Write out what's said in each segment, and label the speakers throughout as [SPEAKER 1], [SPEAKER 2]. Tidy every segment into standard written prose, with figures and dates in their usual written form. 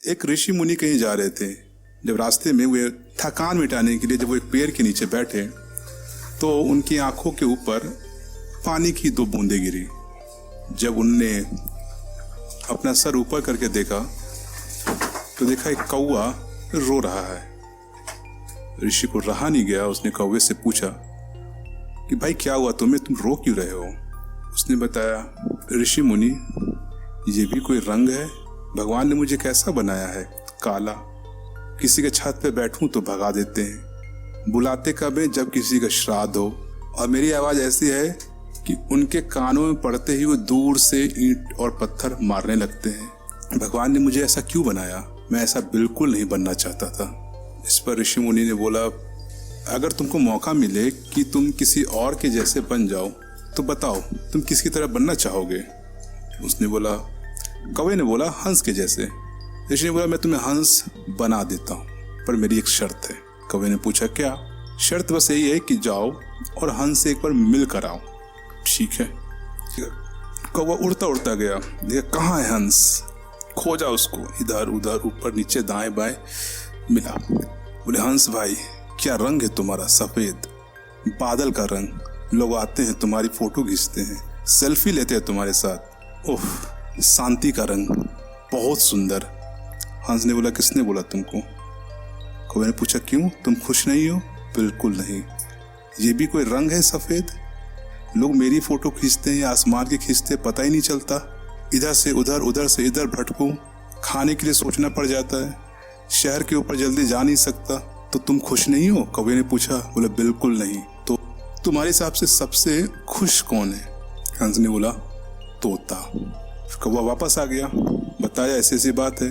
[SPEAKER 1] एक ऋषि मुनि कहीं जा रहे थे। जब रास्ते में वे थकान मिटाने के लिए जब वो एक पेड़ के नीचे बैठे तो उनकी आंखों के ऊपर पानी की 2 बूंदें गिरी। जब उनने अपना सर ऊपर करके देखा तो देखा एक कौवा रो रहा है। ऋषि को रहा नहीं गया, उसने कौवे से पूछा कि भाई क्या हुआ तुम्हें, तुम रो क्यों रहे हो? उसने बताया, ऋषि मुनि ये भी कोई रंग है? भगवान ने मुझे कैसा बनाया है, काला। किसी के छत पे बैठूं तो भगा देते हैं, बुलाते कब है जब किसी का श्राद्ध हो, और मेरी आवाज ऐसी है कि उनके कानों में पड़ते ही वो दूर से ईंट और पत्थर मारने लगते हैं। भगवान ने मुझे ऐसा क्यों बनाया? मैं ऐसा बिल्कुल नहीं बनना चाहता था। इस पर ऋषि मुनि ने बोला, अगर तुमको मौका मिले कि तुम किसी और के जैसे बन जाओ तो बताओ तुम किसकी तरह बनना चाहोगे? उसने बोला, कौवे ने बोला, हंस के जैसे। ऋषि ने बोला, मैं तुम्हें हंस बना देता हूँ, पर मेरी एक शर्त है। कौवे ने पूछा, क्या? शर्त बस यही है कि जाओ और हंस से एक बार मिल कर आओ। ठीक है। कौवा उड़ता उड़ता गया, देखा कहाँ है हंस, खोजा उसको, इधर उधर ऊपर नीचे दाएं बाएं, मिला। बोले, हंस भाई क्या रंग है तुम्हारा? सफेद, बादल का रंग। लोग आते हैं तुम्हारी फोटो खींचते हैं, सेल्फी लेते हैं तुम्हारे साथ। ओह, शांति का रंग, बहुत सुंदर। हंस ने बोला, किसने बोला तुमको? कौवे ने पूछा, क्यों, तुम खुश नहीं हो? बिल्कुल नहीं। ये भी कोई रंग है सफेद? लोग मेरी फोटो खींचते हैं, आसमान की खींचते, पता ही नहीं चलता। इधर से उधर, उधर से इधर भटकूं, खाने के लिए सोचना पड़ जाता है, शहर के ऊपर जल्दी जा नहीं सकता। तो तुम खुश नहीं हो? कौवे ने पूछा। बोले, बिल्कुल नहीं। तो तुम्हारे हिसाब से सबसे खुश कौन है? हंस ने बोला, तोता। कौवा वापस आ गया, बताया ऐसी ऐसी बात है।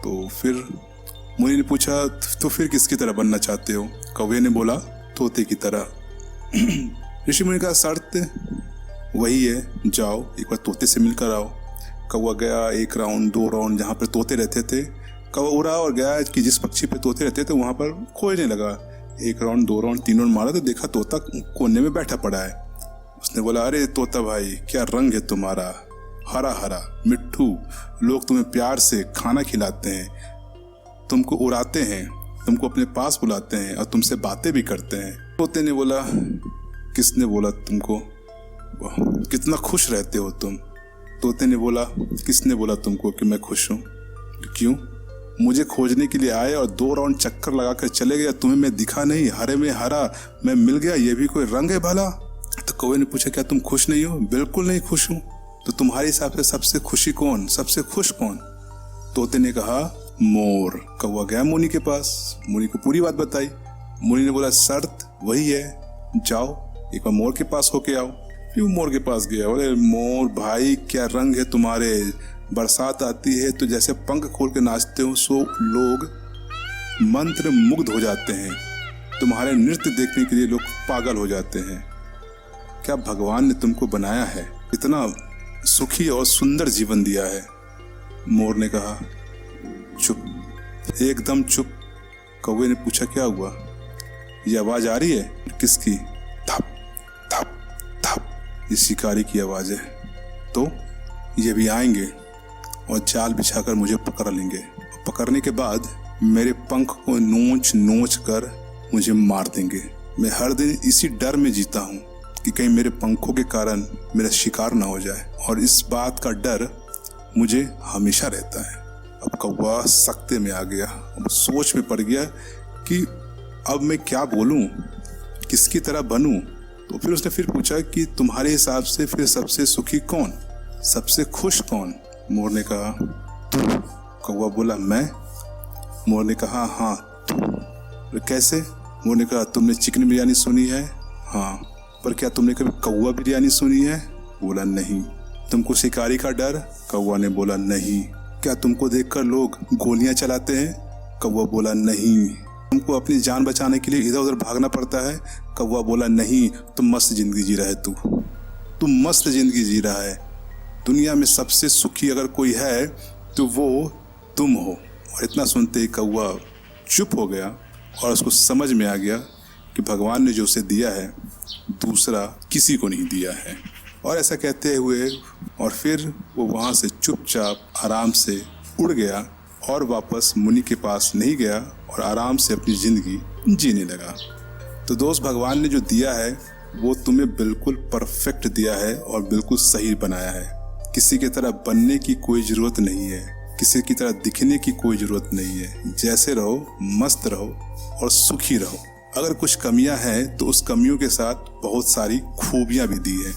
[SPEAKER 1] तो फिर मुनि ने पूछा, तो फिर किसकी तरह बनना चाहते हो? कौवे ने बोला, तोते की तरह। ऋषि मुनि का शर्त वही है, जाओ एक बार तोते से मिलकर आओ। कौवा गया, 1 राउंड 2 राउंड जहाँ पर तोते रहते थे, कौवा उड़ा और गया कि जिस पक्षी पे तोते रहते थे वहाँ पर खोजने लगा। 1 राउंड 2 राउंड 3 राउंड मारा तो देखा तोता कोने में बैठा पड़ा है। उसने बोला, अरे तोता भाई क्या रंग है तुम्हारा, हरा हरा मिट्ठू। लोग तुम्हें प्यार से खाना खिलाते हैं, तुमको उड़ाते हैं, तुमको अपने पास बुलाते हैं और तुमसे बातें भी करते हैं। तोते ने बोला, किसने बोला तुमको, कितना खुश रहते हो तुम? तोते ने बोला, किसने बोला तुमको कि मैं खुश हूँ? क्यों? मुझे खोजने के लिए आए और 2 राउंड चक्कर लगाकर चले गया, तुम्हें मैं दिखा नहीं, हरे में हरा मैं मिल गया, ये भी कोई रंग है भला? तो कौवे ने पूछा, क्या तुम खुश नहीं हो? बिल्कुल नहीं खुश हूँ। तो तुम्हारे हिसाब से सबसे खुशी कौन, सबसे खुश कौन? तोते ने कहा, मोर। कौवा गया मुनि के पास, मुनि को पूरी बात बताई। मुनि ने बोला, शर्त वही है, जाओ एक बार मोर के पास होके आओ। फिर मोर के पास गया। बोले, मोर भाई क्या रंग है तुम्हारे, बरसात आती है तो जैसे पंख खोल के नाचते हो, सो लोग मंत्र मुग्ध हो जाते हैं, तुम्हारे नृत्य देखने के लिए लोग पागल हो जाते हैं। क्या भगवान ने तुमको बनाया है, इतना सुखी और सुंदर जीवन दिया है। मोर ने कहा, चुप, एकदम चुप। कौवे ने पूछा, क्या हुआ, ये आवाज आ रही है किसकी? थप थप थप, ये शिकारी की आवाज है। तो ये भी आएंगे और जाल बिछाकर मुझे पकड़ लेंगे, पकड़ने के बाद मेरे पंख को नोच नोच कर मुझे मार देंगे। मैं हर दिन इसी डर में जीता हूँ कि कहीं मेरे पंखों के कारण मेरा शिकार ना हो जाए, और इस बात का डर मुझे हमेशा रहता है। अब कौवा सख्ते में आ गया, अब सोच में पड़ गया कि अब मैं क्या बोलूं, किसकी तरह बनूं। तो फिर उसने फिर पूछा कि तुम्हारे हिसाब से फिर सबसे सुखी कौन, सबसे खुश कौन? मोर ने कहा, तू। कौवा बोला, मैं? मोर ने कहा, हाँ तू। कैसे? मोर ने कहा, तुमने चिकन बिरयानी सुनी है? हाँ। पर क्या तुमने कभी कौवा बिरयानी सुनी है? बोला, नहीं। तुमको शिकारी का डर? कौवा ने बोला, नहीं। क्या तुमको देखकर लोग गोलियां चलाते हैं? कौवा बोला, नहीं। तुमको अपनी जान बचाने के लिए इधर उधर भागना पड़ता है? कौवा बोला, नहीं। तुम मस्त जिंदगी जी रहा है, तू मस्त जिंदगी जी रहा है। दुनिया में सबसे सुखी अगर कोई है तो वो तुम हो। और इतना सुनते ही कौवा चुप हो गया और उसको समझ में आ गया कि भगवान ने जो उसे दिया है दूसरा किसी को नहीं दिया है। और ऐसा कहते हुए और फिर वो वहाँ से चुपचाप आराम से उड़ गया और वापस मुनि के पास नहीं गया और आराम से अपनी जिंदगी जीने लगा। तो दोस्त, भगवान ने जो दिया है वो तुम्हें बिल्कुल परफेक्ट दिया है और बिल्कुल सही बनाया है। किसी की तरह बनने की कोई जरूरत नहीं है, किसी की तरह दिखने की कोई जरूरत नहीं है। जैसे रहो, मस्त रहो और सुखी रहो। अगर कुछ कमियां हैं तो उस कमियों के साथ बहुत सारी खूबियां भी दी है,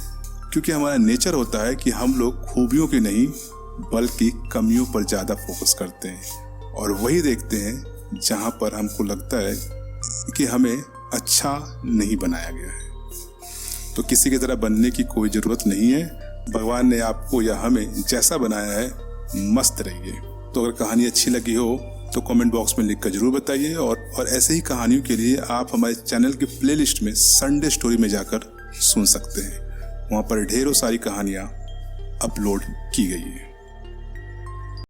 [SPEAKER 1] क्योंकि हमारा नेचर होता है कि हम लोग खूबियों की नहीं बल्कि कमियों पर ज़्यादा फोकस करते हैं और वही देखते हैं जहां पर हमको लगता है कि हमें अच्छा नहीं बनाया गया है। तो किसी की तरह बनने की कोई ज़रूरत नहीं है। भगवान ने आपको या हमें जैसा बनाया है, मस्त रहिए। तो अगर कहानी अच्छी लगी हो तो कमेंट बॉक्स में लिखकर जरूर बताइए और ऐसे ही कहानियों के लिए आप हमारे चैनल के प्लेलिस्ट में संडे स्टोरी में जाकर सुन सकते हैं। वहाँ पर ढेरों सारी कहानियाँ अपलोड की गई हैं।